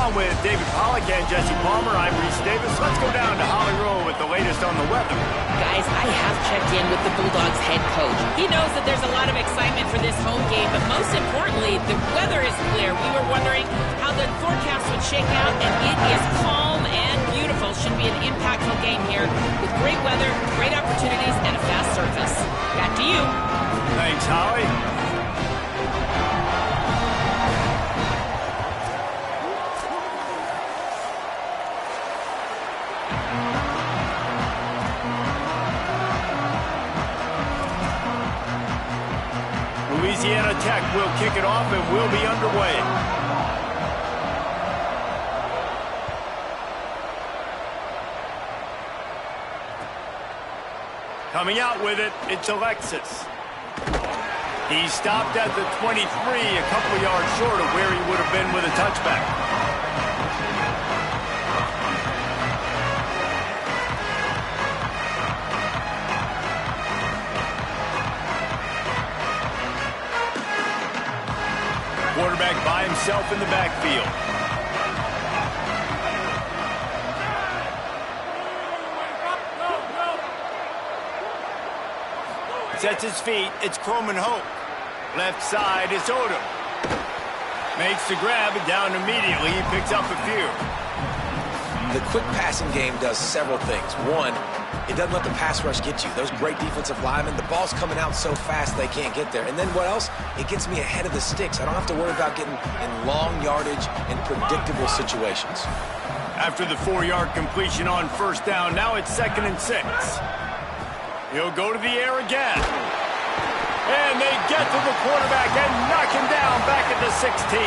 Along with David Pollack and Jesse Palmer, I'm Reese Davis. Let's go down to Holly Rowe with the latest on the weather. Guys, I have checked in with the Bulldogs head coach. He knows that there's a lot of excitement for this home game, but most importantly, the weather is clear. We were wondering how the forecast would shake out, and it is calm and beautiful. Should be an impactful game here with great weather, great opportunities, and a fast surface. Back to you. Thanks, Holly. Louisiana Tech will kick it off and will be underway. Coming out with it, it's Alexis. He stopped at the 23, a couple of yards short of where he would have been with a touchback. Quarterback by himself in the backfield. Sets his feet. It's Croman Hope. Left side is Odom. Makes the grab and down immediately. He picks up a few. The quick passing game does several things. One, it doesn't let the pass rush get you. Those great defensive linemen, the ball's coming out so fast they can't get there. And then what else? It gets me ahead of the sticks. I don't have to worry about getting in long yardage and predictable situations. After the 4-yard completion on first down, now it's 2nd and 6. He'll go to the air again. And they get to the quarterback and knock him down back at the 16.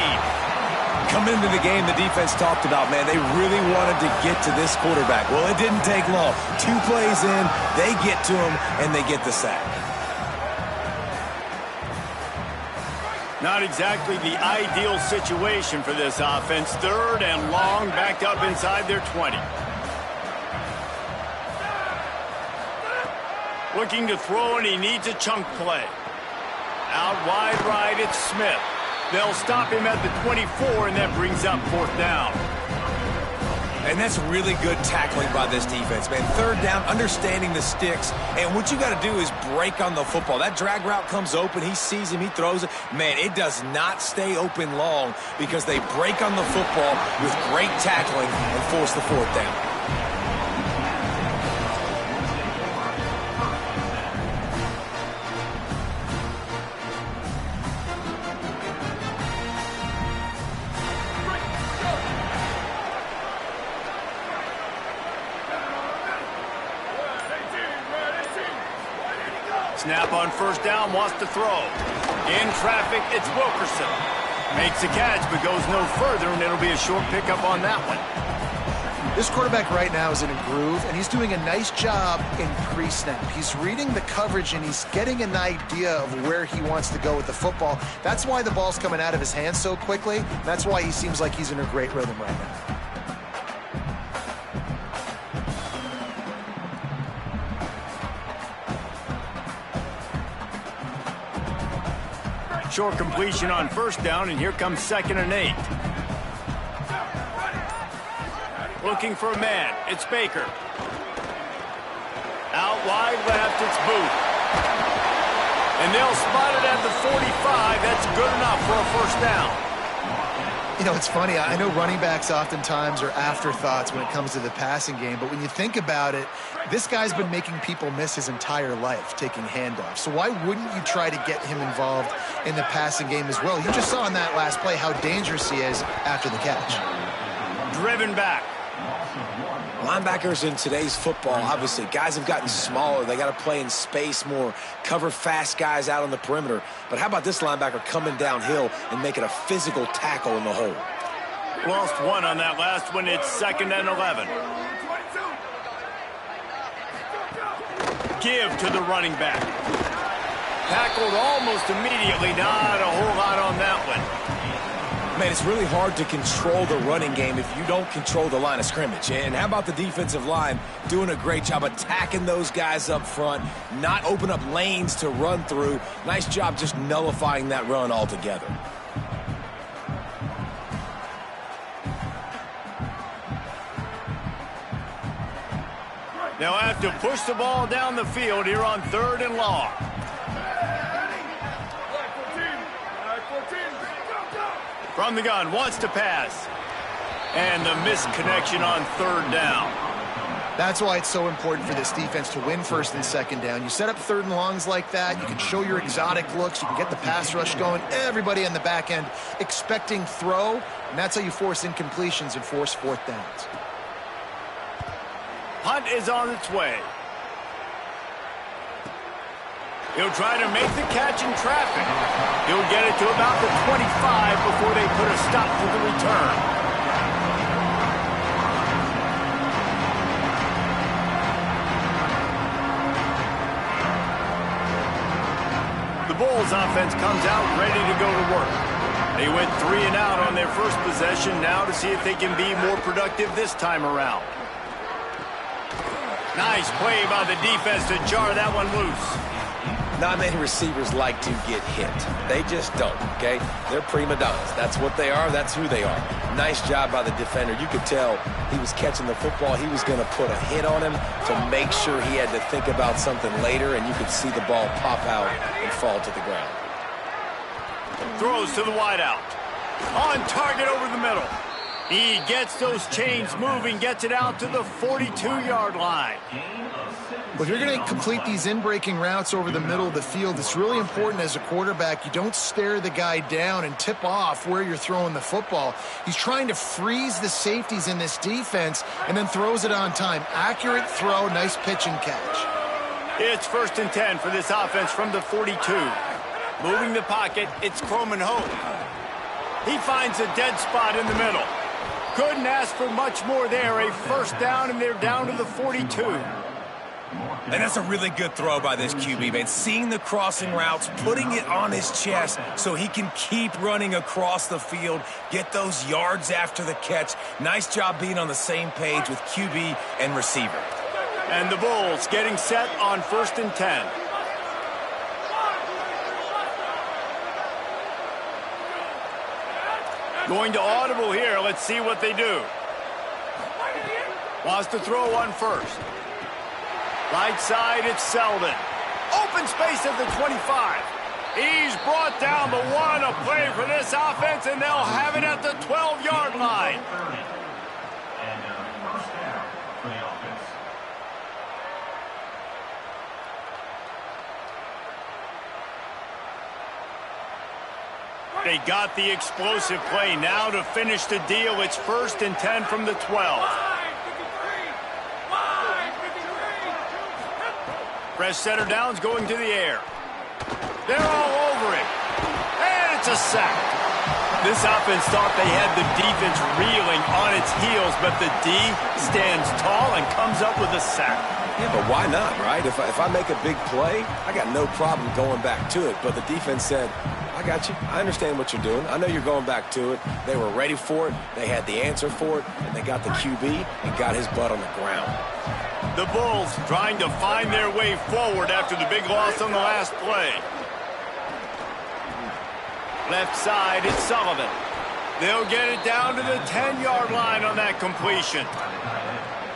Coming into the game, the defense talked about, man, they really wanted to get to this quarterback. Well, it didn't take long. 2 plays in, they get to him, and they get the sack. Not exactly the ideal situation for this offense. 3rd and long, backed up inside their 20. Looking to throw, and he needs a chunk play. Out wide right, it's Smith. They'll stop him at the 24, and that brings up 4th down. And that's really good tackling by this defense, man. 3rd down, understanding the sticks. And what you got to do is break on the football. That drag route comes open. He sees him. He throws it. Man, it does not stay open long because they break on the football with great tackling and force the 4th down. Snap on first down, wants to throw. In traffic, it's Wilkerson. Makes a catch, but goes no further, and it'll be a short pickup on that one. This quarterback right now is in a groove, and he's doing a nice job in pre-snap. He's reading the coverage, and he's getting an idea of where he wants to go with the football. That's why the ball's coming out of his hands so quickly. That's why he seems like he's in a great rhythm right now. Short completion on first down, and here comes 2nd and 8. Looking for a man. It's Baker. Out wide left, it's Booth. And they'll spot it at the 45. That's good enough for a first down. You know, it's funny. I know running backs oftentimes are afterthoughts when it comes to the passing game, but when you think about it, this guy's been making people miss his entire life taking handoffs. So why wouldn't you try to get him involved in the passing game as well? You just saw in that last play how dangerous he is after the catch. Driven back. Linebackers in today's football, obviously, guys have gotten smaller. They got to play in space more, cover fast guys out on the perimeter. But how about this linebacker coming downhill and making a physical tackle in the hole? Lost one on that last one. It's 2nd and 11. Give to the running back. Tackled almost immediately. Not a whole lot on that one. Man, it's really hard to control the running game if you don't control the line of scrimmage. And how about the defensive line doing a great job attacking those guys up front, not open up lanes to run through. Nice job just nullifying that run altogether. They'll have to push the ball down the field here on 3rd and long. From the gun, wants to pass. And the missed connection on 3rd down. That's why it's so important for this defense to win 1st and 2nd down. You set up 3rd and longs like that, you can show your exotic looks, you can get the pass rush going, everybody on the back end expecting throw, and that's how you force incompletions and force 4th downs. Punt is on its way. He'll try to make the catch in traffic. He'll get it to about the 25 before they put a stop to the return. The Bulls offense comes out ready to go to work. They went 3 and out on their first possession, now to see if they can be more productive this time around. Nice play by the defense to jar that one loose. Not many receivers like to get hit. They just don't, okay? They're prima donnas. That's what they are. That's who they are. Nice job by the defender. You could tell he was catching the football. He was going to put a hit on him to make sure he had to think about something later, and you could see the ball pop out and fall to the ground. Throws to the wideout. On target over the middle. He gets those chains moving, gets it out to the 42-yard line. Well, if you're going to complete these in-breaking routes over the middle of the field, it's really important as a quarterback you don't stare the guy down and tip off where you're throwing the football. He's trying to freeze the safeties in this defense and then throws it on time. Accurate throw, nice pitch and catch. It's 1st and 10 for this offense from the 42. Moving the pocket, it's Croman Hope. He finds a dead spot in the middle. Couldn't ask for much more there. A 1st down, and they're down to the 42. And that's a really good throw by this QB, man. Seeing the crossing routes, putting it on his chest so he can keep running across the field, get those yards after the catch. Nice job being on the same page with QB and receiver. And the Bulls getting set on 1st and 10. Going to audible here. Let's see what they do. Wants to throw on 1st. Right side, it's Selden. Open space at the 25. He's brought down the one. A play for this offense, and they'll have it at the 12-yard line. They got the explosive play. Now to finish the deal, it's 1st and 10 from the 12. Fresh center downs going to the air. They're all over it. And it's a sack. This offense thought they had the defense reeling on its heels, but the D stands tall and comes up with a sack. Yeah, but why not, right? If I make a big play, I got no problem going back to it. But the defense said, I got you. I understand what you're doing. I know you're going back to it. They were ready for it. They had the answer for it. And they got the QB and got his butt on the ground. The Bulls trying to find their way forward after the big loss on the last play. Left side, it's Sullivan. They'll get it down to the 10-yard line on that completion.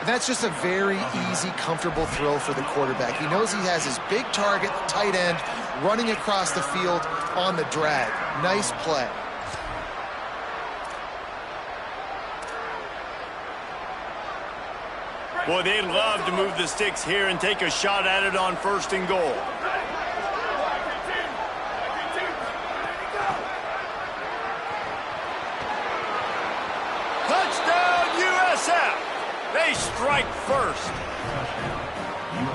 That's just a very easy, comfortable throw for the quarterback. He knows he has his big target, the tight end, running across the field on the drag. Nice play. Boy, they'd love to move the sticks here and take a shot at it on 1st and goal. Touchdown, USF! They strike first.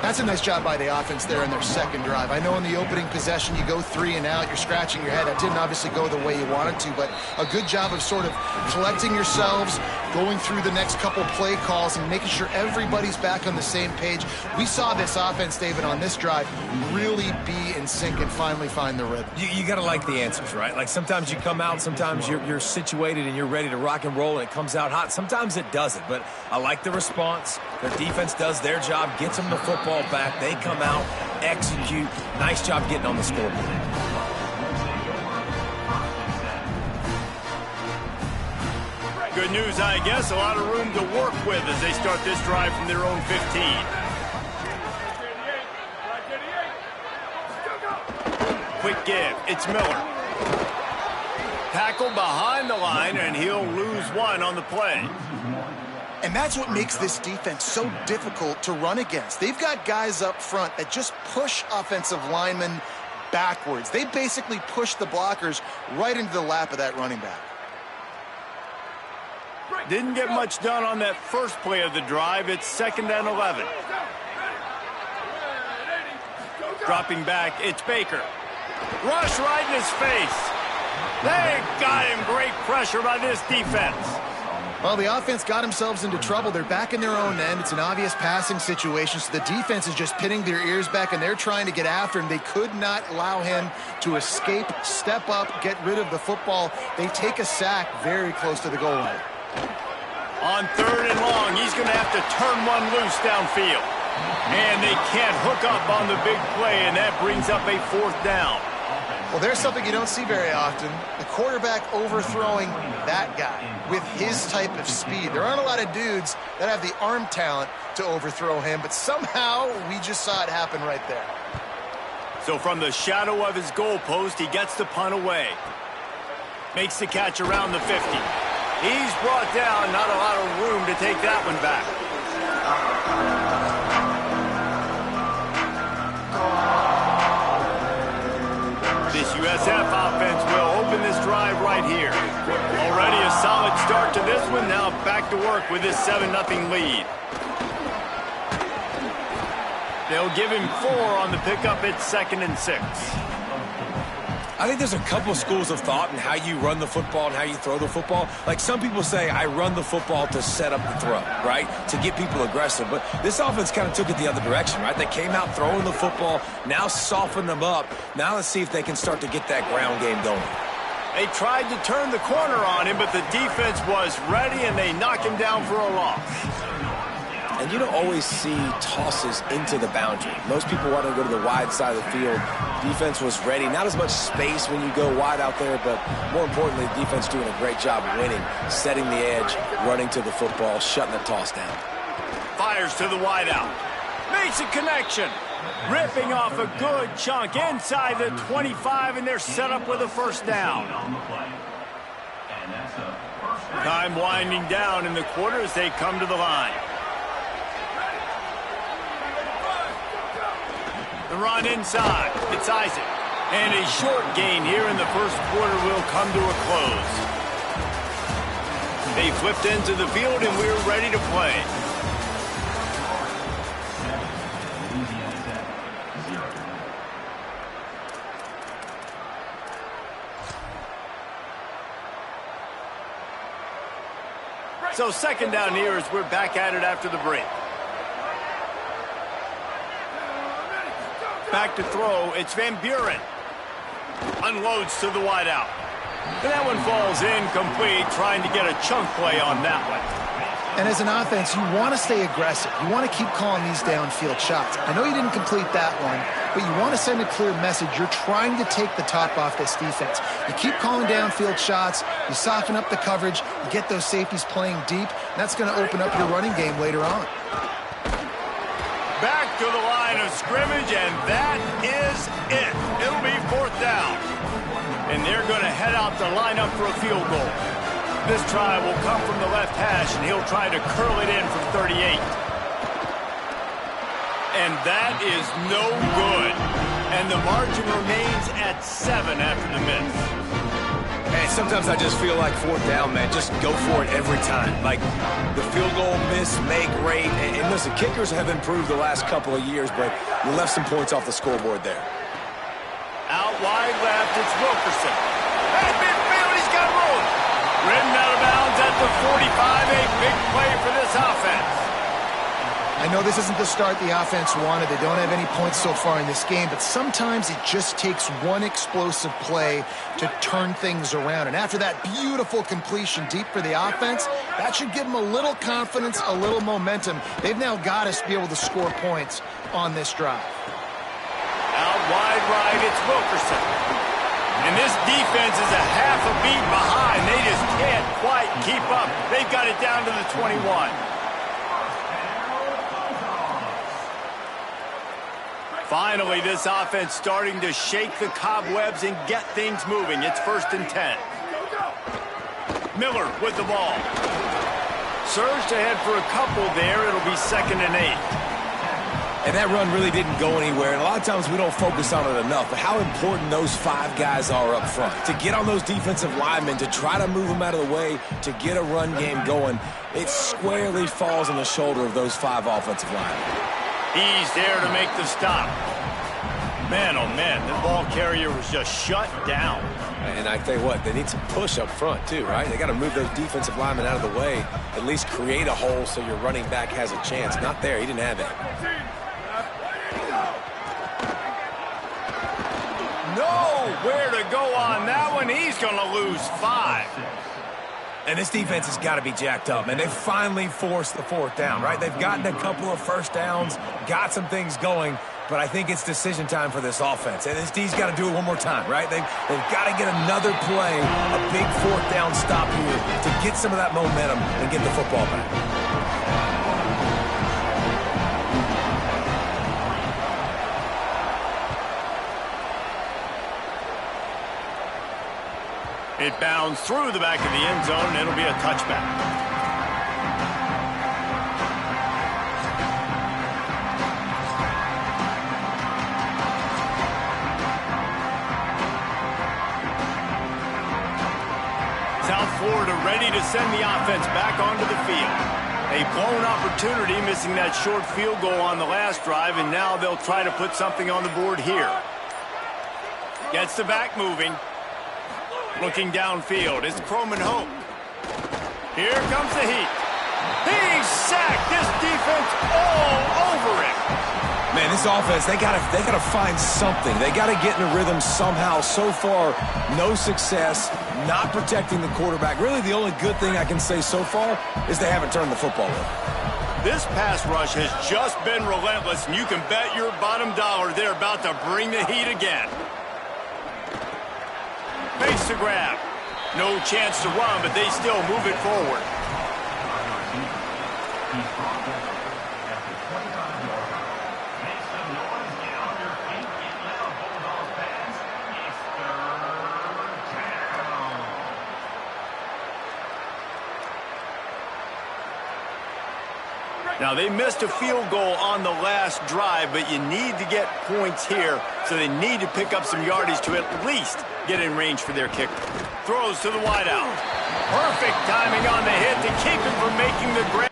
That's a nice job by the offense there in their second drive. I know in the opening possession you go 3 and out, you're scratching your head. That didn't obviously go the way you wanted to, but a good job of sort of collecting yourselves, going through the next couple play calls and making sure everybody's back on the same page. We saw this offense, David, on this drive really be in sync and finally find the rhythm. You got to like the answers, right? Like sometimes you come out, sometimes you're situated and you're ready to rock and roll and it comes out hot. Sometimes it doesn't, but I like the response. Their defense does their job, gets them the football back. They come out, execute. Nice job getting on the scoreboard. Good news, I guess. A lot of room to work with as they start this drive from their own 15. quick give. It's Miller. Tackled behind the line, and he'll lose one on the play. And that's what makes this defense so difficult to run against. They've got guys up front that just push offensive linemen backwards. They basically push the blockers right into the lap of that running back. Didn't get much done on that first play of the drive. It's 2nd and 11. Dropping back, it's Baker. Rush right in his face. They got him. Great pressure by this defense. Well, the offense got themselves into trouble. They're back in their own end. It's an obvious passing situation, so the defense is just pinning their ears back, and they're trying to get after him. They could not allow him to escape, step up, get rid of the football. They take a sack very close to the goal line. On 3rd and long, he's going to have to turn one loose downfield. And they can't hook up on the big play, and that brings up a 4th down. Well, there's something you don't see very often. The quarterback overthrowing that guy with his type of speed. There aren't a lot of dudes that have the arm talent to overthrow him, but somehow we just saw it happen right there. So from the shadow of his goalpost, he gets the punt away. Makes the catch around the 50. He's brought down, not a lot of room to take that one back. This USF offense will open this drive right here. Already a solid start to this one. Now back to work with this 7-0 lead. They'll give him 4 on the pickup. It's 2nd and 6. I think there's a couple schools of thought in how you run the football and how you throw the football. Like some people say, I run the football to set up the throw, right? To get people aggressive. But this offense kind of took it the other direction, right? They came out throwing the football, now soften them up. Now let's see if they can start to get that ground game going. They tried to turn the corner on him, but the defense was ready, and they knock him down for a loss. And you don't always see tosses into the boundary. Most people want to go to the wide side of the field. Defense was ready. Not as much space when you go wide out there, but more importantly, the defense doing a great job winning, setting the edge, running to the football, shutting the toss down. Fires to the wide out. Makes a connection. Ripping off a good chunk inside the 25, and they're set up with a 1st down. Time winding down in the quarter as they come to the line. The run inside. It's Isaac. And a short gain here in the first quarter will come to a close. They flipped into the field, and we're ready to play. So 2nd down here as we're back at it after the break. Back to throw, it's Van Buren. Unloads to the wideout. And that one falls incomplete, trying to get a chunk play on that one. And as an offense, you want to stay aggressive. You want to keep calling these downfield shots. I know you didn't complete that one, but you want to send a clear message. You're trying to take the top off this defense. You keep calling downfield shots, you soften up the coverage, you get those safeties playing deep, and that's going to open up your running game later on. Back to the line of scrimmage, and that is it. It'll be 4th down. And they're going to head out to line up for a field goal. This try will come from the left hash, and he'll try to curl it in from 38. And that is no good. And the margin remains at 7 after the miss. And sometimes I just feel like 4th down, man. Just go for it every time. Like the field goal miss, make rate. And listen, kickers have improved the last couple of years, but you left some points off the scoreboard there. Out wide left, it's Wilkerson. At midfield, he's got room. Ridden out of bounds at the 45. A big play for this offense. I know this isn't the start the offense wanted. They don't have any points so far in this game, but sometimes it just takes one explosive play to turn things around. And after that beautiful completion deep for the offense, that should give them a little confidence, a little momentum. They've now got us to be able to score points on this drive. Out wide right, it's Wilkerson. And this defense is a half a beat behind. They just can't quite keep up. They've got it down to the 21. Finally, this offense starting to shake the cobwebs and get things moving. It's 1st and 10. Miller with the ball. Surged ahead for a couple there. It'll be 2nd and 8. And that run really didn't go anywhere. And a lot of times we don't focus on it enough. But how important those 5 guys are up front. To get on those defensive linemen, to try to move them out of the way, to get a run game going, it squarely falls on the shoulder of those 5 offensive linemen. He's there to make the stop. Man, oh man, the ball carrier was just shut down. And I tell you what, they need some push up front too, right? They got to move those defensive linemen out of the way, at least create a hole so your running back has a chance. Not there, he didn't have it. Nowhere to go on that one. He's going to lose 5. And this defense has got to be jacked up, man. They finally forced the 4th down, right? They've gotten a couple of first downs, got some things going, but I think it's decision time for this offense. And this D's got to do it one more time, right? They've got to get another play, a big 4th down stop here to get some of that momentum and get the football back. It bounds through the back of the end zone, and it'll be a touchback. South Florida ready to send the offense back onto the field. A blown opportunity, missing that short field goal on the last drive, and now they'll try to put something on the board here. Gets the back moving. Looking downfield, it's Croman Hope. Here comes the heat. He's sacked. This defense all over him. Man, this offense, they gotta find something. They gotta get in a rhythm somehow. So far, no success, not protecting the quarterback. Really, the only good thing I can say so far is they haven't turned the football over. This pass rush has just been relentless, and you can bet your bottom dollar they're about to bring the heat again. Makes the grab. No chance to run, but they still move it forward. Now, they missed a field goal on the last drive, but you need to get points here, so they need to pick up some yardage to at least get in range for their kicker. Throws to the wideout. Perfect timing on the hit to keep him from making the grab.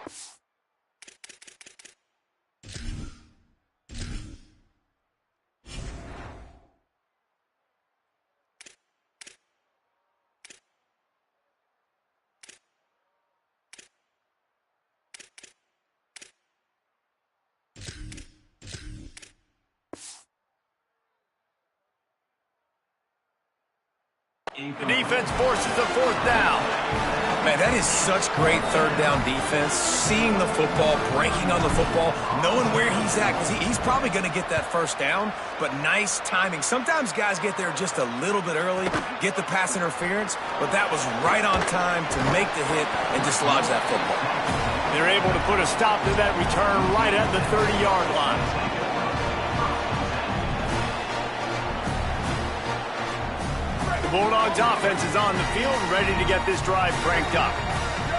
The defense forces a 4th down. Man, that is such great 3rd down defense. Seeing the football, breaking on the football, knowing where he's at, because he's probably going to get that 1st down, but nice timing. Sometimes guys get there just a little bit early, get the pass interference, but that was right on time to make the hit and dislodge that football. They're able to put a stop to that return right at the 30-yard line. The Bulldogs offense is on the field, ready to get this drive cranked up.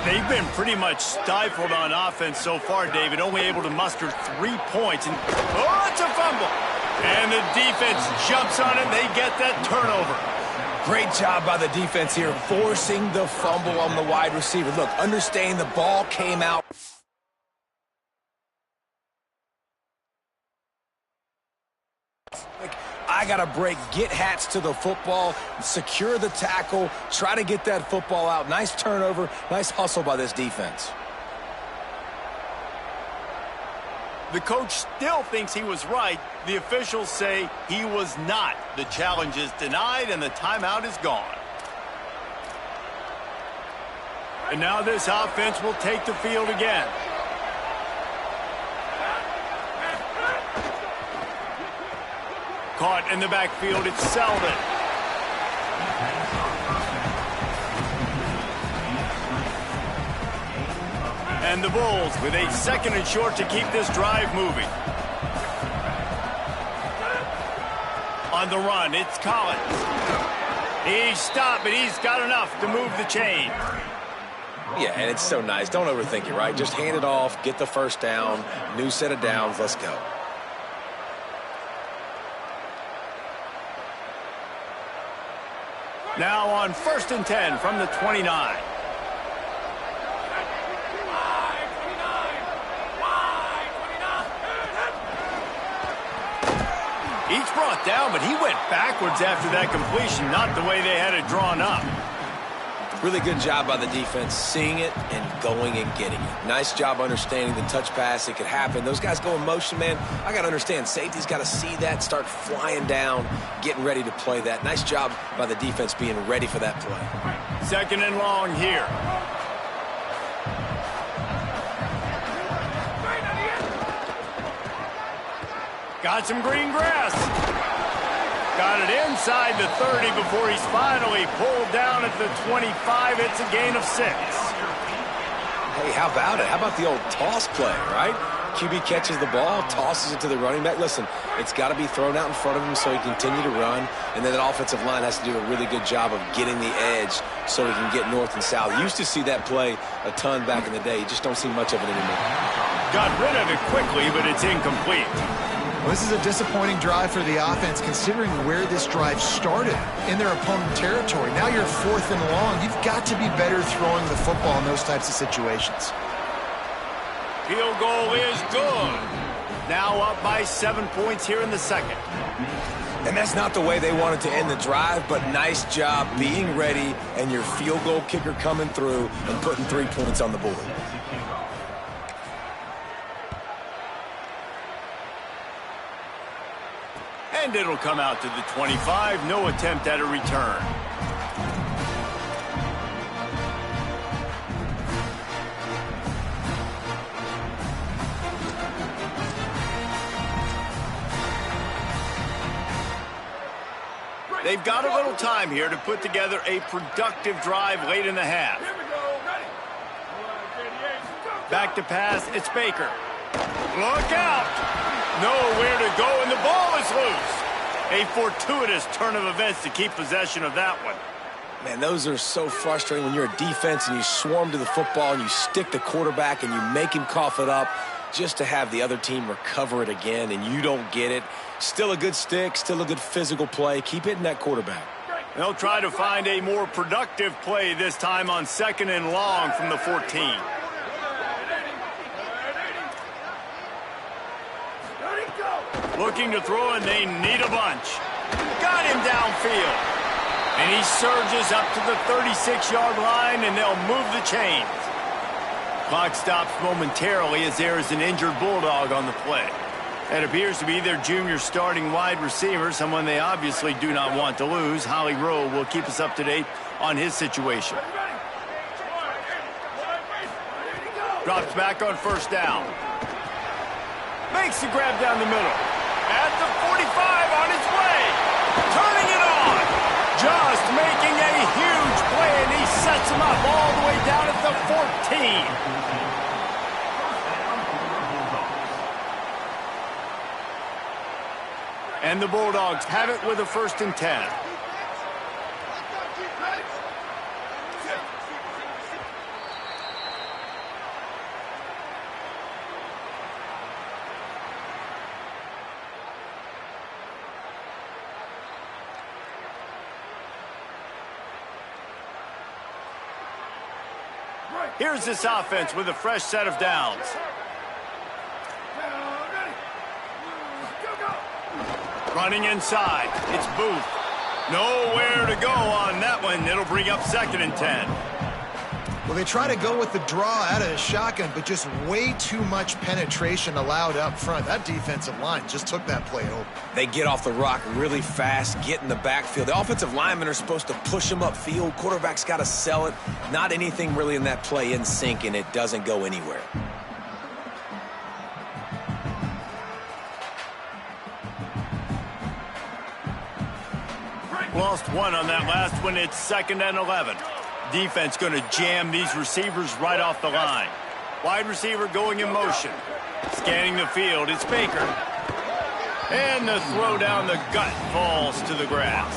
They've been pretty much stifled on offense so far, David, only able to muster 3 points. And oh, it's a fumble. And the defense jumps on it. They get that turnover. Great job by the defense here, forcing the fumble on the wide receiver. Look, understand the ball came out. I got to break, get hats to the football, secure the tackle, try to get that football out. Nice turnover, nice hustle by this defense. The coach still thinks he was right. The officials say he was not. The challenge is denied, and the timeout is gone. And now this offense will take the field again. Caught in the backfield, it's Selden. And the Bulls with a 2nd and short to keep this drive moving. On the run, it's Collins. He's stopped, but he's got enough to move the chain. Yeah, and it's so nice. Don't overthink it, right? Just hand it off, get the first down, new set of downs, let's go. Now on 1st and 10 from the 29. Each brought down, but he went backwards after that completion, not the way they had it drawn up. Really good job by the defense, seeing it and going and getting it. Nice job understanding the touch pass. It could happen. Those guys go in motion, man. I got to understand, safety's got to see that, start flying down, getting ready to play that. Nice job by the defense being ready for that play. 2nd and long here. Got some green grass. Got it inside the 30 before he's finally pulled down at the 25. It's a gain of 6. Hey, how about it? How about the old toss play, right? QB catches the ball, tosses it to the running back. Listen, it's got to be thrown out in front of him so he can continue to run. And then the offensive line has to do a really good job of getting the edge so he can get north and south. Used to see that play a ton back in the day. You just don't see much of it anymore. Got rid of it quickly, but it's incomplete. Well, this is a disappointing drive for the offense, considering where this drive started in their opponent territory. Now you're 4th and long. You've got to be better throwing the football in those types of situations. Field goal is good. Now up by 7 points here in the 2nd. And that's not the way they wanted to end the drive, but nice job being ready and your field goal kicker coming through and putting 3 points on the board. And it'll come out to the 25. No attempt at a return. They've got a little time here to put together a productive drive late in the half. Back to pass, it's Baker. Look out! Nowhere to go, and the ball is loose. A fortuitous turn of events to keep possession of that one. Man, those are so frustrating when you're a defense and you swarm to the football and you stick the quarterback and you make him cough it up just to have the other team recover it again and you don't get it. Still a good stick, still a good physical play. Keep hitting that quarterback. They'll try to find a more productive play this time on 2nd and long from the 14. Looking to throw, and they need a bunch. Got him downfield. And he surges up to the 36-yard line, and they'll move the chains. Clock stops momentarily as there is an injured Bulldog on the play. That appears to be their junior starting wide receiver, someone they obviously do not want to lose. Holly Rowe will keep us up to date on his situation. Drops back on 1st down. Makes the grab down the middle. At the 45 on its way. Turning it on. Just making a huge play, and he sets him up all the way down at the 14. And the Bulldogs have it with a 1st and 10. Here's this offense with a fresh set of downs. Running inside. It's Booth. Nowhere to go on that one. It'll bring up 2nd and 10. Well, they try to go with the draw out of the shotgun, but just way too much penetration allowed up front. That defensive line just took that play over. They get off the rock really fast, get in the backfield. The offensive linemen are supposed to push them upfield. Quarterback's got to sell it. Not anything really in that play in sync, and it doesn't go anywhere. Lost one on that last one. It's 2nd and 11. Defense going to jam these receivers right off the line. Wide receiver going in motion. Scanning the field. It's Baker. And the throw down the gut falls to the grass.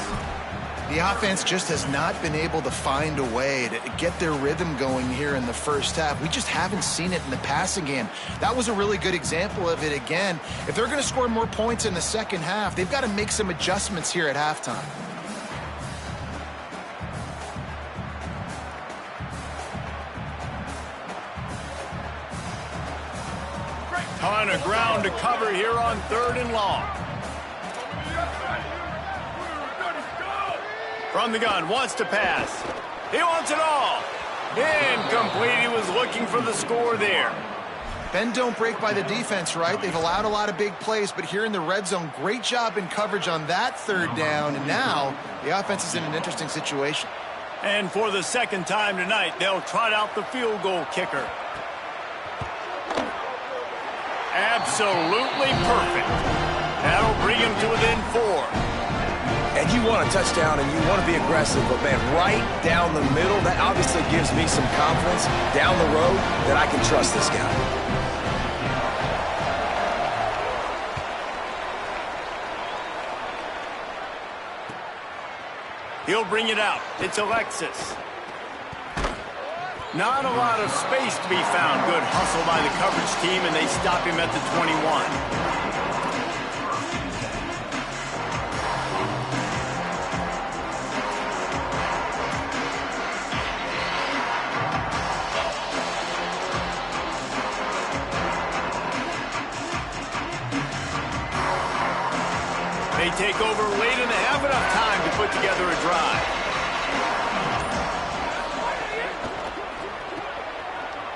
The offense just has not been able to find a way to get their rhythm going here in the first half. We just haven't seen it in the passing game. That was a really good example of it again. If they're going to score more points in the second half, they've got to make some adjustments here at halftime. Ton of ground to cover here on 3rd and long. From the gun, wants to pass. He wants it all. Incomplete. He was looking for the score there. Bend don't break by the defense, right? They've allowed a lot of big plays, but here in the red zone, great job in coverage on that 3rd down, and now the offense is in an interesting situation. And for the second time tonight, they'll trot out the field goal kicker. Absolutely perfect. That'll bring him to within 4. And you want a touchdown and you want to be aggressive, but, man, right down the middle, that obviously gives me some confidence down the road that I can trust this guy. He'll bring it out. It's Alexis. Not a lot of space to be found. Good hustle by the coverage team, and they stop him at the 21. They take over late and they have enough time to put together a drive.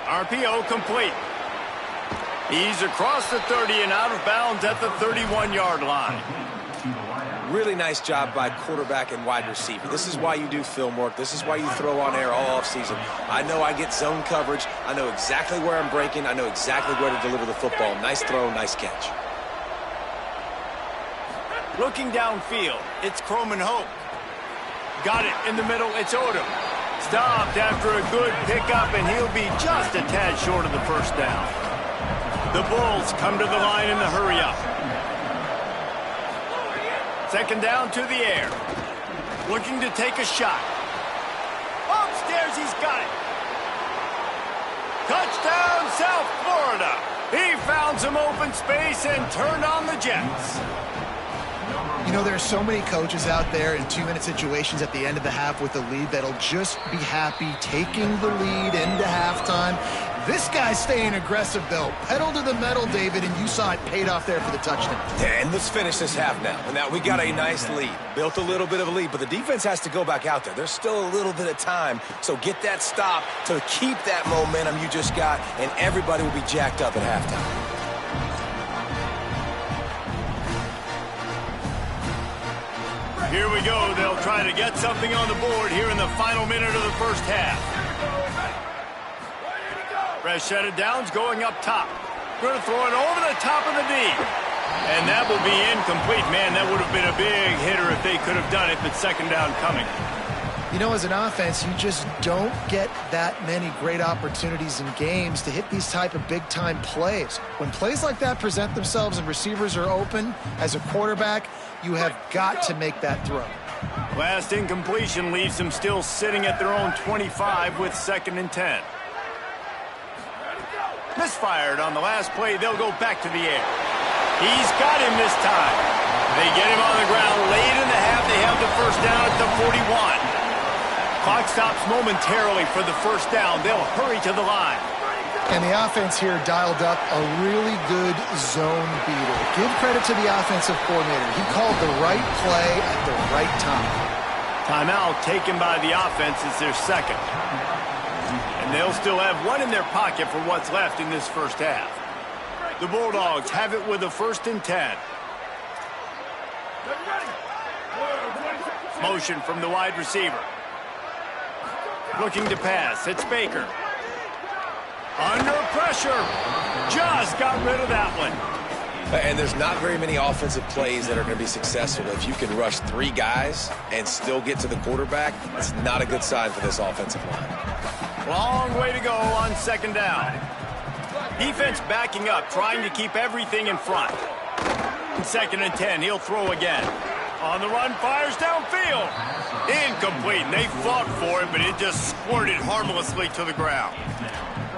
RPO complete. He's across the 30 and out of bounds at the 31-yard line. Really nice job by quarterback and wide receiver. This is why you do film work. This is why you throw on air all offseason. I know I get zone coverage. I know exactly where I'm breaking. I know exactly where to deliver the football. Nice throw, nice catch. Looking downfield, it's Croman Hope. Got it in the middle, it's Odom. Stopped after a good pickup, and he'll be just a tad short of the first down. The Bulls come to the line in the hurry-up. 2nd down to the air. Looking to take a shot. Upstairs, he's got it. Touchdown, South Florida. He found some open space and turned on the Jets. You know, there are so many coaches out there in 2-minute situations at the end of the half with the lead that'll just be happy taking the lead into halftime. This guy's staying aggressive, though. Pedal to the metal, David, and you saw it paid off there for the touchdown. Yeah, and let's finish this half now. And now we got a nice lead. Built a little bit of a lead, but the defense has to go back out there. There's still a little bit of time, so get that stop to keep that momentum you just got, and everybody will be jacked up at halftime. Here we go. They'll try to get something on the board here in the final minute of the first half. Rashad Downs going up top. Going to throw it over the top of the D. And that will be incomplete. Man, that would have been a big hitter if they could have done it, but 2nd down coming. You know, as an offense, you just don't get that many great opportunities in games to hit these type of big-time plays. When plays like that present themselves and receivers are open, as a quarterback, you have got to make that throw. Last incompletion leaves them still sitting at their own 25 with 2nd and 10. Misfired on the last play. They'll go back to the air. He's got him this time. They get him on the ground late in the half. They have the first down at the 41. Clock stops momentarily for the first down. They'll hurry to the line. And the offense here dialed up a really good zone beater. Give credit to the offensive coordinator. He called the right play at the right time. Timeout taken by the offense is their 2nd. And they'll still have one in their pocket for what's left in this first half. The Bulldogs have it with a 1st and 10. Motion from the wide receiver. Looking to pass. It's Baker. Under pressure. Just got rid of that one. And there's not very many offensive plays that are going to be successful. If you can rush 3 guys and still get to the quarterback, it's not a good sign for this offensive line. Long way to go on 2nd down. Defense backing up, trying to keep everything in front. 2nd and 10. He'll throw again. On the run, fires downfield. Incomplete. And they fought for it, but it just squirted harmlessly to the ground.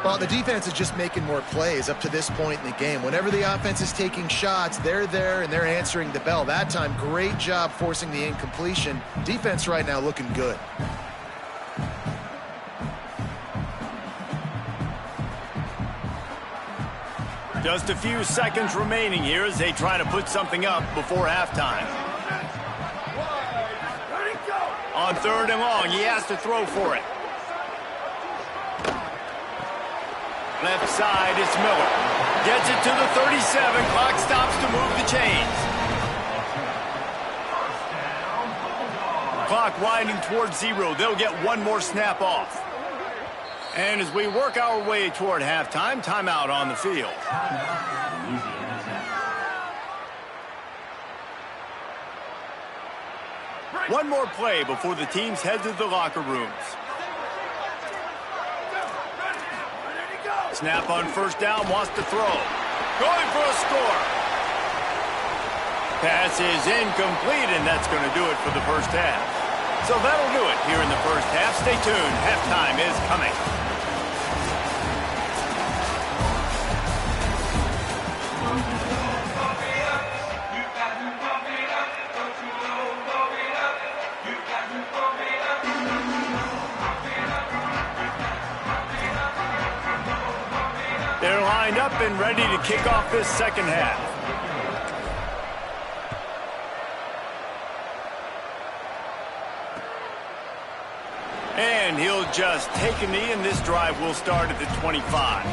Well, the defense is just making more plays up to this point in the game. Whenever the offense is taking shots, they're there and they're answering the bell. That time, great job forcing the incompletion. Defense right now looking good. Just a few seconds remaining here as they try to put something up before halftime. On 3rd and long, he has to throw for it. Left side, it's Miller. Gets it to the 37. Clock stops to move the chains. Clock winding towards 0. They'll get one more snap off. And as we work our way toward halftime, timeout on the field. One more play before the teams head to the locker rooms. Snap on 1st down, wants to throw. Going for a score. Pass is incomplete, and that's going to do it for the first half. So that'll do it here in the first half. Stay tuned. Halftime is coming. They're lined up and ready to kick off this second half. And he'll just take a knee, and this drive will start at the 25.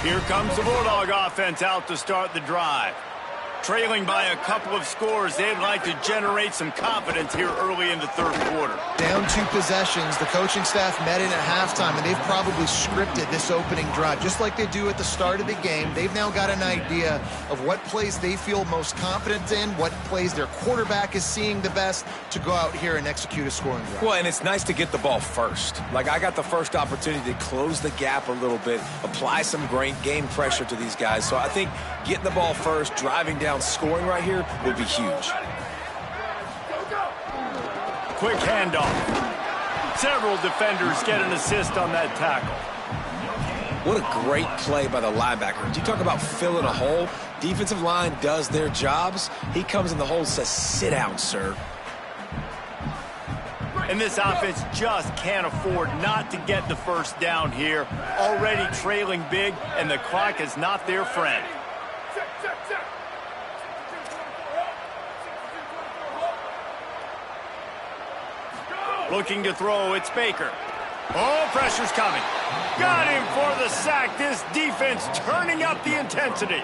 Here comes the Bulldog offense out to start the drive. Trailing by a couple of scores, they'd like to generate some confidence here early in the 3rd quarter. Down 2 possessions, the coaching staff met in at halftime, and they've probably scripted this opening drive. Just like they do at the start of the game, they've now got an idea of what plays they feel most confident in, what plays their quarterback is seeing the best to go out here and execute a scoring drive. Well, and it's nice to get the ball first. Like, I got the first opportunity to close the gap a little bit, apply some great game pressure to these guys. So I think getting the ball first, driving down, scoring right here would be huge. Quick handoff. Several defenders get an assist on that tackle. What a great play by the linebacker. You talk about filling a hole. Defensive line does their jobs. He comes in the hole and says, "Sit down, sir." And this offense just can't afford not to get the first down here. Already trailing big, and the clock is not their friend. Looking to throw, it's Baker. Oh, pressure's coming. Got him for the sack. This defense turning up the intensity.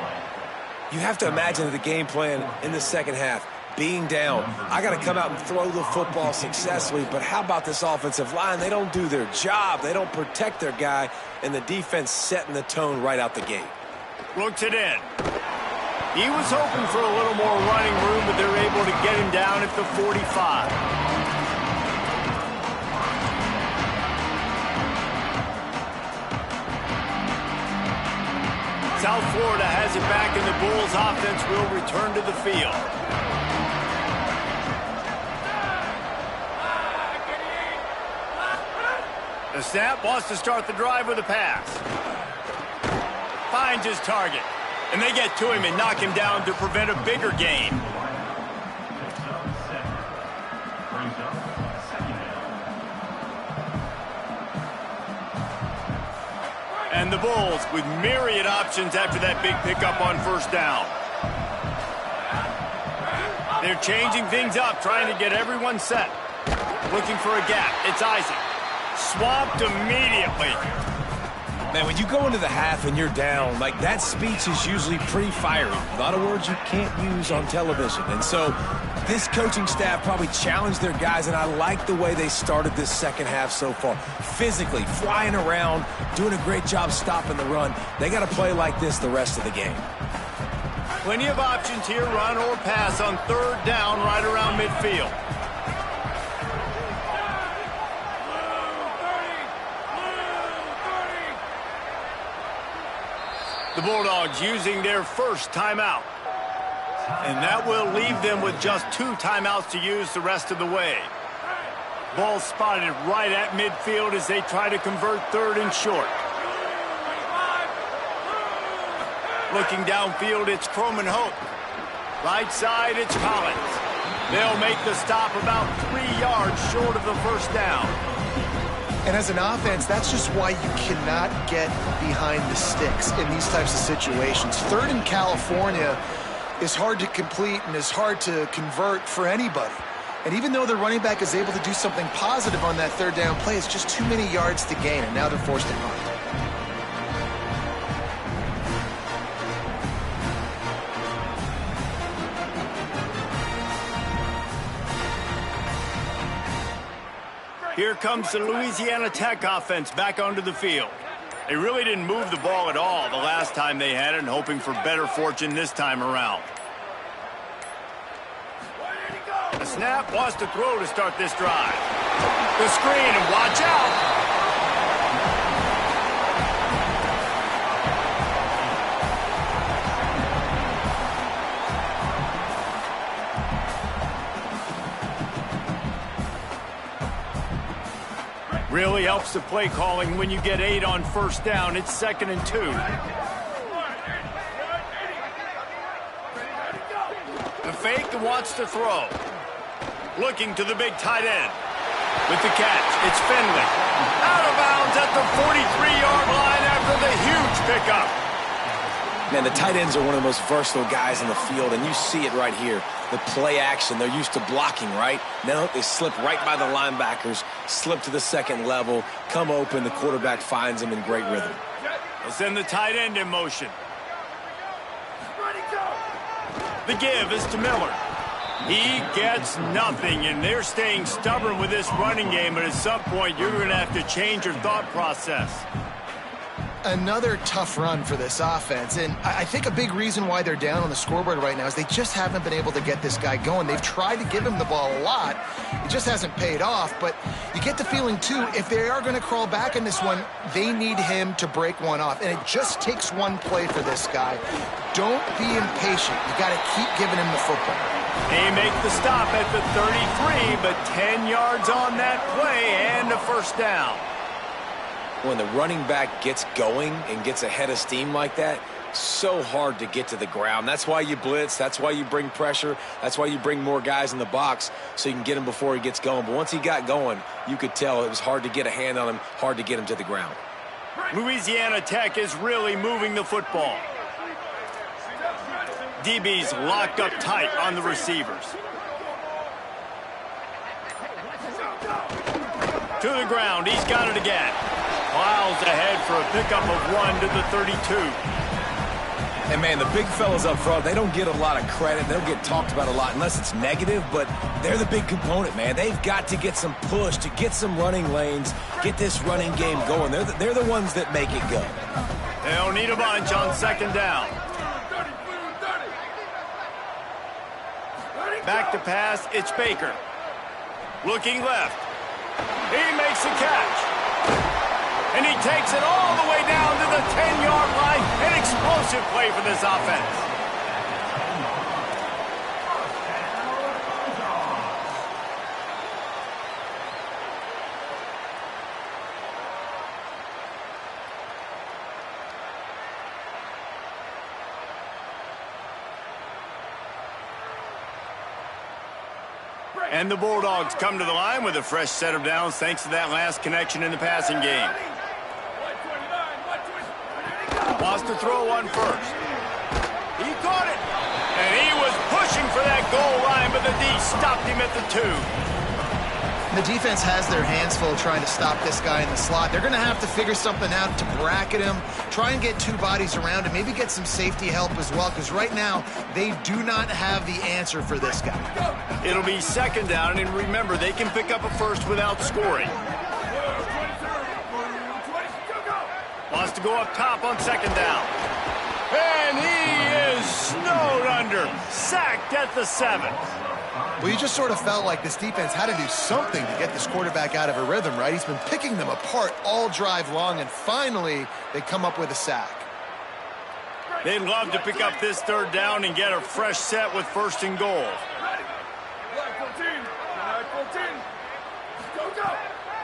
You have to imagine the game plan in the second half. Being down, I got to come out and throw the football successfully, but how about this offensive line? They don't do their job. They don't protect their guy, and the defense setting the tone right out the gate. Looks it in. He was hoping for a little more running room, but they're able to get him down at the 45. South Florida has it back, and the Bulls offense will return to the field. The snap, wants to start the drive with a pass. Finds his target. And they get to him and knock him down to prevent a bigger gain. And the Bulls with myriad options after that big pickup on first down. They're changing things up, trying to get everyone set. Looking for a gap. It's Isaac. Swamped immediately. Man, when you go into the half and you're down, like, that speech is usually pretty fiery. A lot of words you can't use on television. And so this coaching staff probably challenged their guys, and I like the way they started this second half so far. Physically, flying around, doing a great job stopping the run. They got to play like this the rest of the game. Plenty of options here, run or pass on third down right around midfield. The Bulldogs using their first timeout. And that will leave them with just 2 timeouts to use the rest of the way. Ball spotted right at midfield as they try to convert 3rd and short. Looking downfield, it's Croman Hope. Right side, it's Collins. They'll make the stop about 3 yards short of the first down. And as an offense, that's just why you cannot get behind the sticks in these types of situations. 3rd in California is hard to complete and is hard to convert for anybody. And even though the running back is able to do something positive on that 3rd down play, it's just too many yards to gain, and now they're forced to punt. Here comes the Louisiana Tech offense back onto the field. They really didn't move the ball at all the last time they had it, and hoping for better fortune this time around. The snap, wants to throw to start this drive. The screen, and watch out. Really helps the play calling when you get 8 on first down. It's 2nd and 2. The fake wants to throw. Looking to the big tight end. With the catch, it's Finley. Out of bounds at the 43-yard line after the huge pickup. Man, the tight ends are one of the most versatile guys in the field, and you see it right here. The play action, they're used to blocking, right? Now they slip right by the linebackers, slip to the 2nd level, come open, the quarterback finds them in great rhythm. They'll send the tight end in motion. The give is to Miller. He gets nothing, and they're staying stubborn with this running game, but at some point you're going to have to change your thought process. Another tough run for this offense, and I think a big reason why they're down on the scoreboard right now is they just haven't been able to get this guy going. They've tried to give him the ball a lot. It just hasn't paid off, but you get the feeling, too, if they are going to crawl back in this one, they need him to break one off, and it just takes one play for this guy. Don't be impatient. You got to keep giving him the football. They make the stop at the 33, but 10 yards on that play and a first down. When the running back gets going and gets ahead of steam like that, so hard to get to the ground. That's why you blitz. That's why you bring pressure. That's why you bring more guys in the box so you can get him before he gets going. But once he got going, you could tell it was hard to get a hand on him, hard to get him to the ground. Louisiana Tech is really moving the football. DB's locked up tight on the receivers. To the ground, he's got it again. Miles ahead for a pickup of 1 to the 32. And, man, the big fellas up front, they don't get a lot of credit. They don't get talked about a lot unless it's negative, but they're the big component, man. They've got to get some push, to get some running lanes, get this running game going. They're the ones that make it go. They'll need a bunch on 2nd down. Back to pass, it's Baker. Looking left. He makes the catch. And he takes it all the way down to the 10-yard line. An explosive play for this offense. And the Bulldogs come to the line with a fresh set of downs thanks to that last connection in the passing game. Wants to throw one first. He caught it. And he was pushing for that goal line, but the D stopped him at the 2. The defense has their hands full trying to stop this guy in the slot. They're going to have to figure something out to bracket him, try and get 2 bodies around him, maybe get some safety help as well, because right now they do not have the answer for this guy. It'll be 2nd down, and remember, they can pick up a first without scoring. Wants to go up top on 2nd down. And he is snowed under, sacked at the 7. Well, you just sort of felt like this defense had to do something to get this quarterback out of a rhythm, right? He's been picking them apart all drive long, and finally they come up with a sack. They'd love to pick up this third down and get a fresh set with 1st and goal.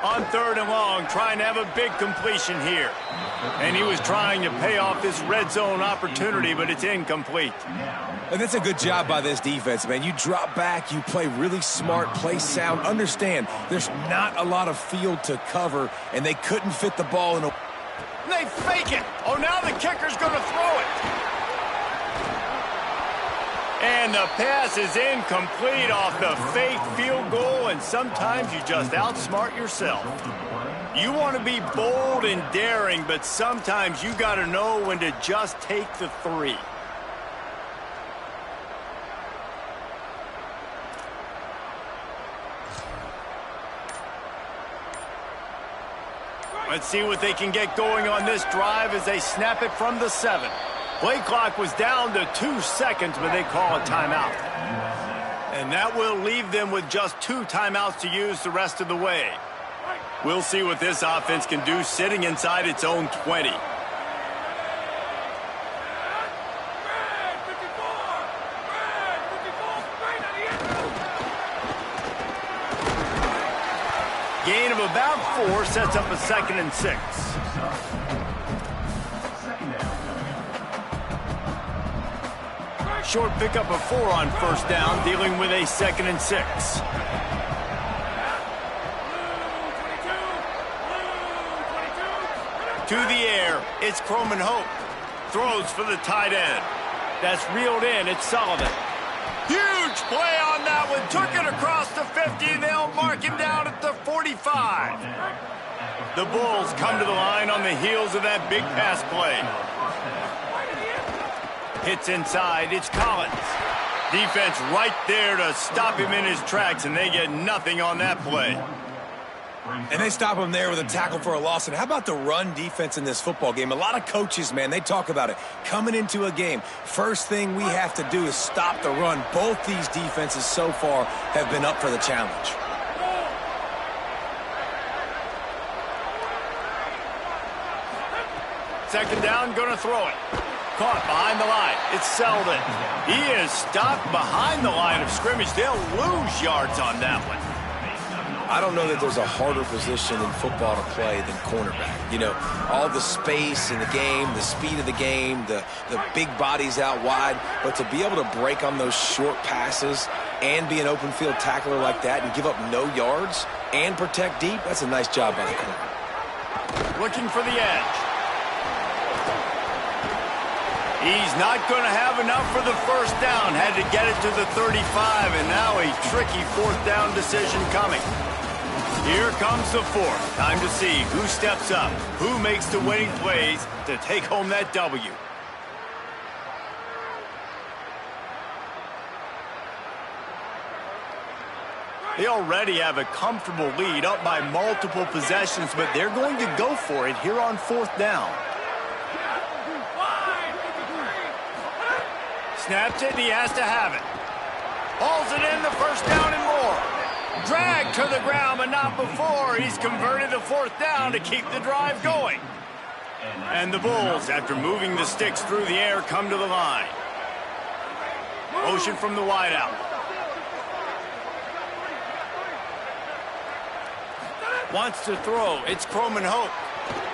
On 3rd and long, trying to have a big completion here. And he was trying to pay off this red zone opportunity, but it's incomplete. And that's a good job by this defense, man. You drop back, you play really smart, play sound. Understand, there's not a lot of field to cover, and they couldn't fit the ball in a... They fake it. Oh, now the kicker's going to throw it. And the pass is incomplete off the fake field goal, and sometimes you just outsmart yourself. You want to be bold and daring, but sometimes you got to know when to just take the 3. Let's see what they can get going on this drive as they snap it from the 7. Play clock was down to 2 seconds, but they call a timeout. And that will leave them with just 2 timeouts to use the rest of the way. We'll see what this offense can do sitting inside its own 20. Gain of about 4 sets up a 2nd and 6. Short pickup of 4 on 1st down, dealing with a 2nd and 6. To the air, it's Croman Hope. Throws for the tight end. That's reeled in, it's Sullivan. Huge play on that one. Took it across the 50. They'll mark him down at the 45. The Bulls come to the line on the heels of that big pass play. Hits inside. It's Collins. Defense right there to stop him in his tracks, and they get nothing on that play. And they stop him there with a tackle for a loss. And how about the run defense in this football game? A lot of coaches, man, they talk about it. Coming into a game, first thing we have to do is stop the run. Both these defenses so far have been up for the challenge. Second down, going to throw it. Caught behind the line. It's Selden. He is stopped behind the line of scrimmage. They'll lose yards on that one. I don't know that there's a harder position in football to play than cornerback. You know, all the space in the game, the speed of the game, the big bodies out wide. But to be able to break on those short passes and be an open field tackler like that and give up no yards and protect deep, that's a nice job by the corner. Looking for the edge. He's not going to have enough for the first down. Had to get it to the 35, and now a tricky 4th down decision coming. Here comes the 4th. Time to see who steps up, who makes the winning plays to take home that W. They already have a comfortable lead, up by multiple possessions, but they're going to go for it here on 4th down. Snaps it, and he has to have it. Hauls it in, the first down and more. Dragged to the ground, but not before. He's converted the 4th down to keep the drive going. And the Bulls, after moving the sticks through the air, come to the line. Motion from the wideout. Wants to throw. It's Croman Hope.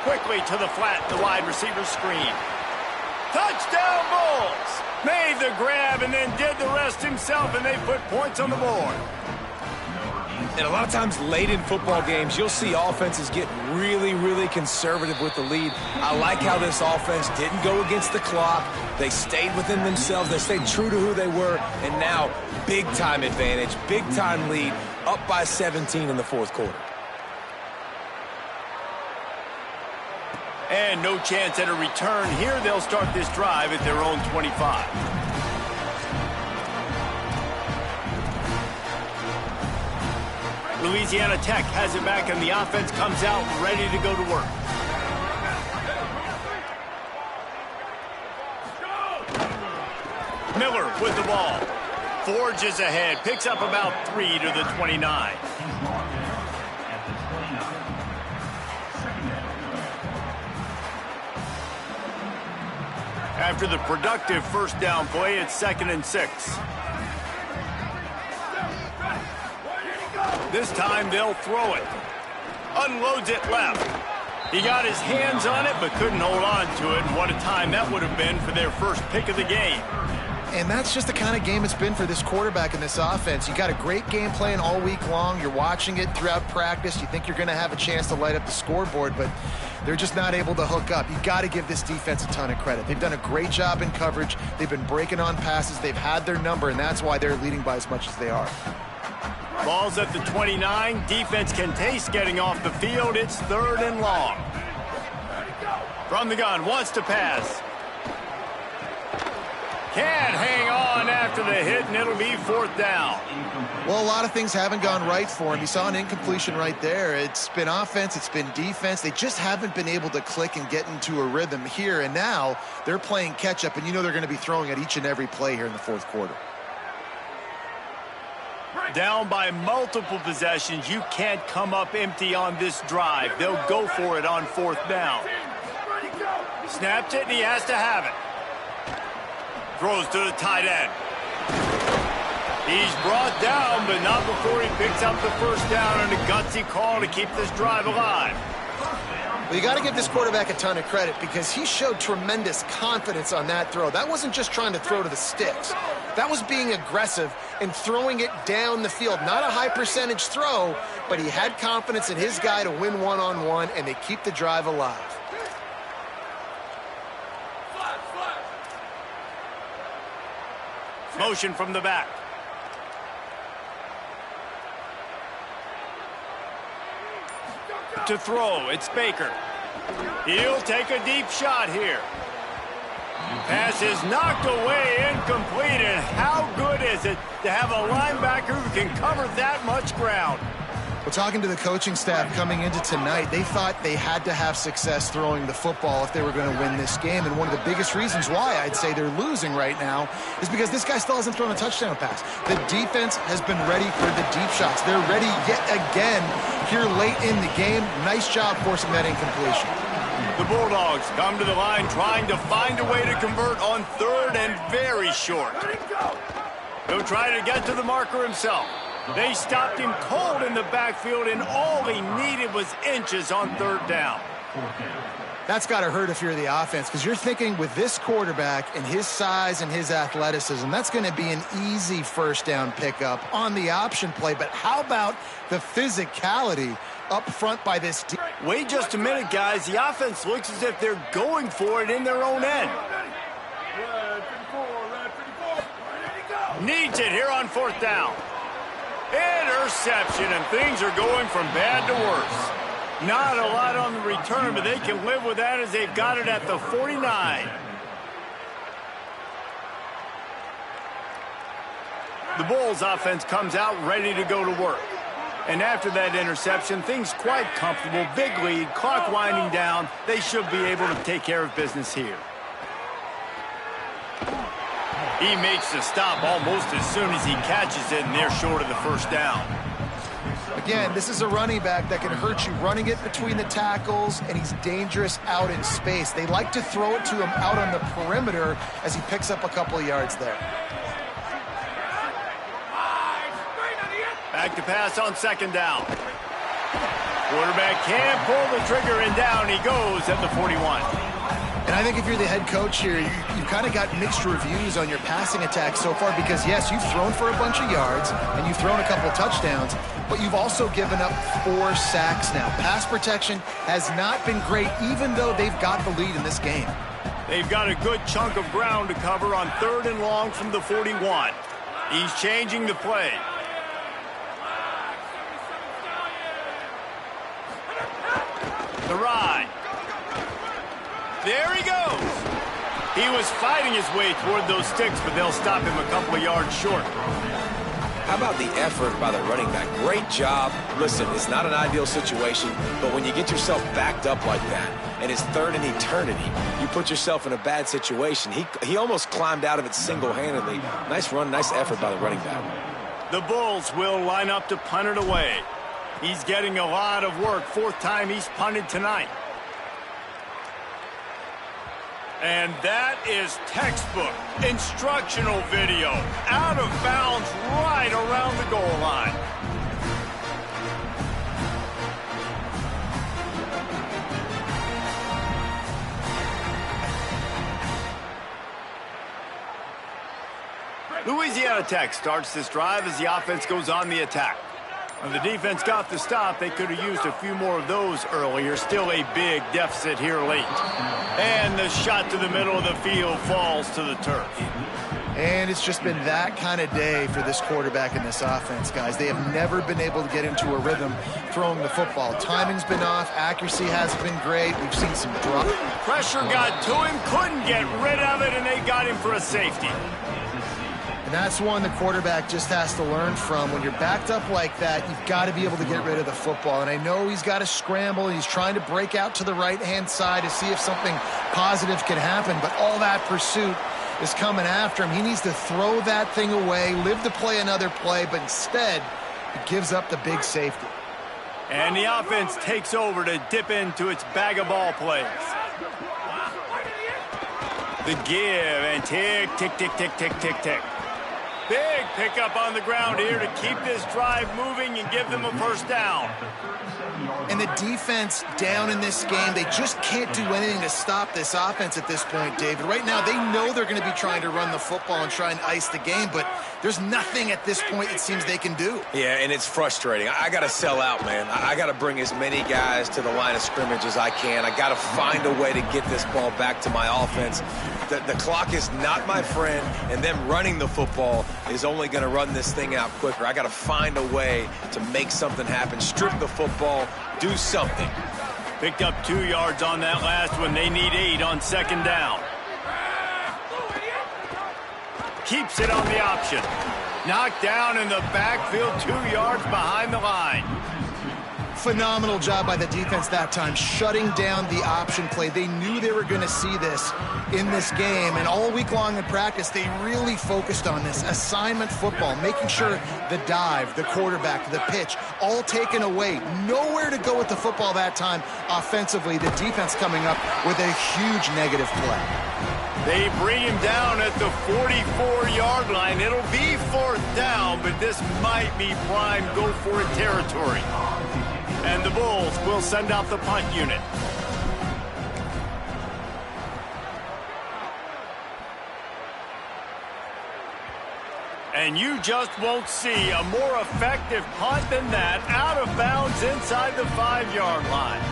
Quickly to the flat, the wide receiver screen. Touchdown, Bulls! Made the grab and then did the rest himself, and they put points on the board. And a lot of times late in football games, you'll see offenses get really, really conservative with the lead. I like how this offense didn't go against the clock. They stayed within themselves. They stayed true to who they were. And now, big-time advantage, big-time lead, up by 17 in the 4th quarter. And no chance at a return here. They'll start this drive at their own 25. Louisiana Tech has it back, and the offense comes out ready to go to work. Miller with the ball. Forges ahead. Picks up about 3 to the 29. After the productive first down play, it's 2nd and 6. This time they'll throw it. Unloads it left. He got his hands on it but couldn't hold on to it. And what a time that would have been for their first pick of the game. And that's just the kind of game it's been for this quarterback and this offense. You got a great game plan all week long. You're watching it throughout practice. You think you're going to have a chance to light up the scoreboard, but they're just not able to hook up. You got to give this defense a ton of credit. They've done a great job in coverage. They've been breaking on passes. They've had their number, and that's why they're leading by as much as they are. Ball's at the 29. Defense can taste getting off the field. It's 3rd and long. From the gun, wants to pass. Can't hang on after the hit, and it'll be 4th down. Well, a lot of things haven't gone right for him. You saw an incompletion right there. It's been offense, it's been defense. They just haven't been able to click and get into a rhythm here, and now they're playing catch-up, and you know they're going to be throwing at each and every play here in the 4th quarter. Down by multiple possessions, you can't come up empty on this drive. They'll go for it on 4th down. Snapped it, and he has to have it. Throws to the tight end. He's brought down, but not before he picks up the first down on a gutsy call to keep this drive alive. Well, you got to give this quarterback a ton of credit because he showed tremendous confidence on that throw. That wasn't just trying to throw to the sticks. That was being aggressive and throwing it down the field. Not a high percentage throw, but he had confidence in his guy to win one-on-one, and they keep the drive alive. Motion from the back. To throw, it's Baker. He'll take a deep shot here. Pass is knocked away, incomplete, and how good is it to have a linebacker who can cover that much ground? Well, talking to the coaching staff coming into tonight, they thought they had to have success throwing the football if they were going to win this game. And one of the biggest reasons why I'd say they're losing right now is because this guy still hasn't thrown a touchdown pass. The defense has been ready for the deep shots. They're ready yet again here late in the game. Nice job forcing that incompletion. The Bulldogs come to the line trying to find a way to convert on 3rd and very short. He'll try to get to the marker himself. They stopped him cold in the backfield, and all he needed was inches on 3rd down. That's got to hurt if you're the offense, because you're thinking with this quarterback and his size and his athleticism, that's going to be an easy first down pickup on the option play. But how about the physicality up front by this team? Wait just a minute, guys. The offense looks as if they're going for it in their own end. Needs it here on 4th down. Interception, and things are going from bad to worse. Not a lot on the return, but they can live with that as they've got it at the 49. The Bulls offense comes out ready to go to work. And after that interception, things quite comfortable. Big lead, clock winding down. They should be able to take care of business here. He makes the stop almost as soon as he catches it, and they're short of the first down. Again, this is a running back that can hurt you running it between the tackles, and he's dangerous out in space. They like to throw it to him out on the perimeter as he picks up a couple of yards there. Back to pass on 2nd down. Quarterback can't pull the trigger, and down he goes at the 41. And I think if you're the head coach here, you've kind of got mixed reviews on your passing attack so far because, yes, you've thrown for a bunch of yards and you've thrown a couple of touchdowns, but you've also given up 4 sacks now. Pass protection has not been great, even though they've got the lead in this game. They've got a good chunk of ground to cover on 3rd and long from the 41. He's changing the play. The ride. There he goes. He was fighting his way toward those sticks, but they'll stop him a couple of yards short. How about the effort by the running back? Great job. Listen, it's not an ideal situation, but when you get yourself backed up like that, and it's 3rd and eternity, you put yourself in a bad situation. He almost climbed out of it single-handedly. Nice run, nice effort by the running back. The Bulls will line up to punt it away. He's getting a lot of work. 4th time he's punted tonight. And that is textbook instructional video. Out of bounds right around the goal line. Louisiana Tech starts this drive as the offense goes on the attack. When the defense got the stop, they could have used a few more of those earlier. Still a big deficit here late. And the shot to the middle of the field falls to the turf. And it's just been that kind of day for this quarterback and this offense, guys. They have never been able to get into a rhythm throwing the football. Timing's been off. Accuracy hasn't been great. We've seen some drop. Pressure got to him, couldn't get rid of it, and they got him for a safety. And that's one the quarterback just has to learn from. When you're backed up like that, you've got to be able to get rid of the football. And I know he's got to scramble. He's trying to break out to the right-hand side to see if something positive can happen. But all that pursuit is coming after him. He needs to throw that thing away, live to play another play, but instead, he gives up the big safety. And the offense takes over to dip into its bag of ball plays. The give and tick, tick, tick, tick, tick, tick, tick. Big pickup on the ground here to keep this drive moving and give them a first down. And the defense down in this game, they just can't do anything to stop this offense at this point, David. Right now, they know they're going to be trying to run the football and try and ice the game, but there's nothing at this point it seems they can do. Yeah, and it's frustrating. I got to sell out, man. I got to bring as many guys to the line of scrimmage as I can. I got to find a way to get this ball back to my offense. The clock is not my friend, and them running the football is only going to run this thing out quicker. I got to find a way to make something happen, strip the football, do something. Picked up 2 yards on that last one. They need 8 on second down. Keeps it on the option. Knocked down in the backfield, 2 yards behind the line. Phenomenal job by the defense that time, shutting down the option play. They knew they were going to see this in this game, and all week long in practice, they really focused on this assignment football, making sure the dive, the quarterback, the pitch, all taken away. Nowhere to go with the football that time offensively. The defense coming up with a huge negative play. They bring him down at the 44-yard line. It'll be fourth down, but this might be prime go-for-it territory. And the Bulls will send out the punt unit. And you just won't see a more effective punt than that, out of bounds inside the 5-yard line.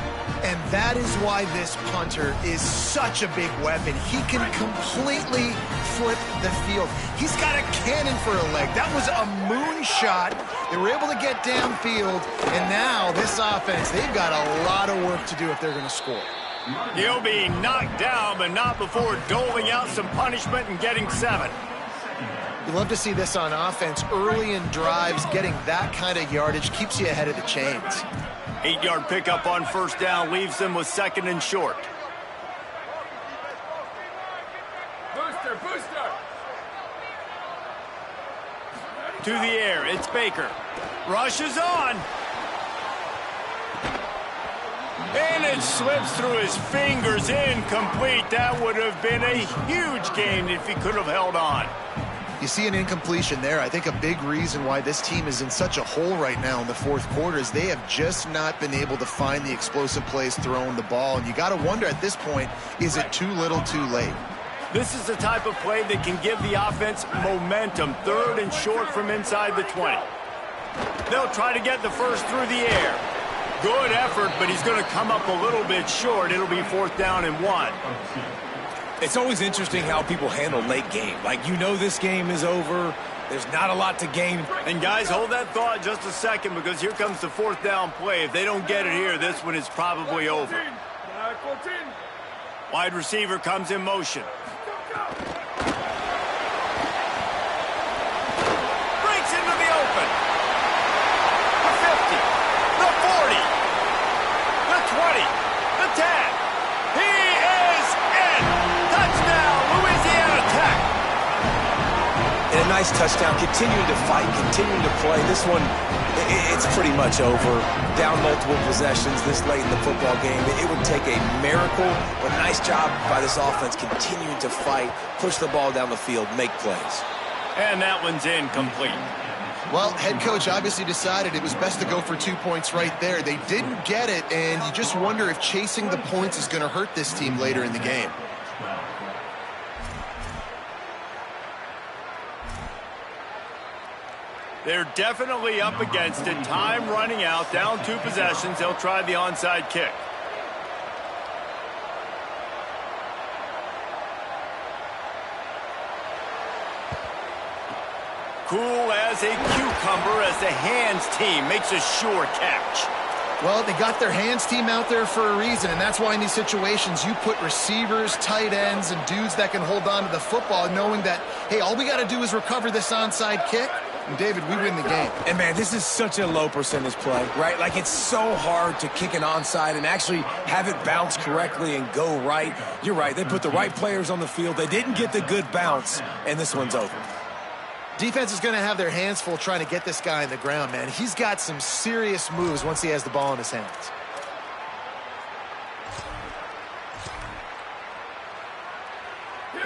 And that is why this punter is such a big weapon. He can completely flip the field. He's got a cannon for a leg. That was a moonshot. They were able to get downfield, and now this offense, they've got a lot of work to do if they're going to score. He'll be knocked down, but not before doling out some punishment and getting 7. You love to see this on offense. Early in drives, getting that kind of yardage keeps you ahead of the chains. 8-yard pickup on first down leaves them with 2nd and short. Booster, booster. To the air, it's Baker. Rushes on. And it slips through his fingers, incomplete. That would have been a huge gain if he could have held on. You see an incompletion there. I think a big reason why this team is in such a hole right now in the fourth quarter is they have just not been able to find the explosive plays throwing the ball. And you got to wonder at this point, is it too little too late? This is the type of play that can give the offense momentum. 3rd and short from inside the 20. They'll try to get the first through the air. Good effort, but he's going to come up a little bit short. It'll be 4th down and 1. It's always interesting how people handle late game. Like, you know this game is over. There's not a lot to gain. And guys, hold that thought just a second, because here comes the 4th down play. If they don't get it here, this one is probably over. Wide receiver comes in motion. Breaks into the open. The 50, the 40, the 20, the 10. He is in. Touchdown, Louisiana Tech. And a nice yards, touchdown, continuing to fight, continuing to play. This one, it's pretty much over. Down multiple possessions this late in the football game. It would take a miracle, but nice job by this offense continuing to fight, push the ball down the field, make plays. And that one's incomplete. Well, head coach obviously decided it was best to go for 2 points right there. They didn't get it, and you just wonder if chasing the points is going to hurt this team later in the game. They're definitely up against it. Time running out, down 2 possessions. They'll try the onside kick. Cool as a cucumber as the hands team makes a sure catch. Well, they got their hands team out there for a reason, and that's why in these situations you put receivers, tight ends, and dudes that can hold on to the football, knowing that, hey, all we got to do is recover this onside kick, and David, we win the game. And, man, this is such a low percentage play, right? Like, it's so hard to kick an onside and actually have it bounce correctly and go right. You're right. They put the right players on the field. They didn't get the good bounce, and this one's over. Defense is going to have their hands full trying to get this guy on the ground, man. He's got some serious moves once he has the ball in his hands.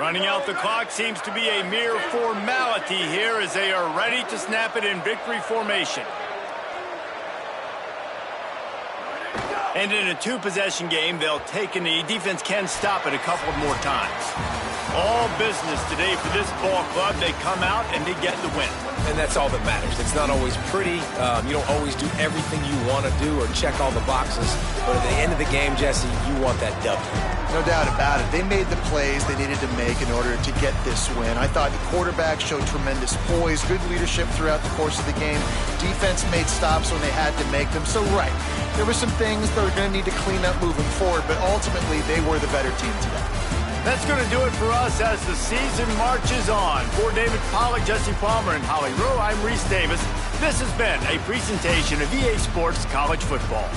Running out the clock seems to be a mere formality here as they are ready to snap it in victory formation. And in a 2-possession game, they'll take a knee. Defense can stop it a couple of more times. All business today for this ball club. They come out and they get the win. And that's all that matters. It's not always pretty. You don't always do everything you want to do or check all the boxes. But at the end of the game, Jesse, you want that W. No doubt about it. They made the plays they needed to make in order to get this win. I thought the quarterback showed tremendous poise, good leadership throughout the course of the game. Defense made stops when they had to make them. So, right, there were some things that were going to need to clean up moving forward, but ultimately they were the better team today. That's going to do it for us as the season marches on. For David Pollack, Jesse Palmer, and Holly Rowe, I'm Reese Davis. This has been a presentation of EA Sports College Football.